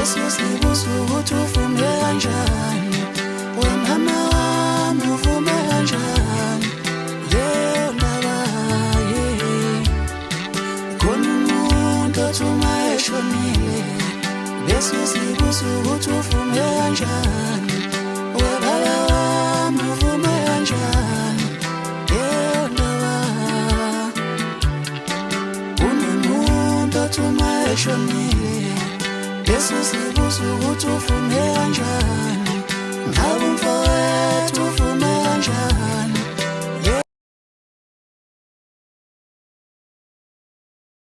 Sibuza ukuthi uvume kanjani, wemama wami uvume kanjani? Leyo ndaba khona umuntu othi uma eshonile, bese sibuza ukuthi uvume kanjani, webaba wami uvume kanjani? Leyo ndaba unomuntu othi uma eshonile, bese sibuza ukuthi uvume kanjani, ngabe umfowethu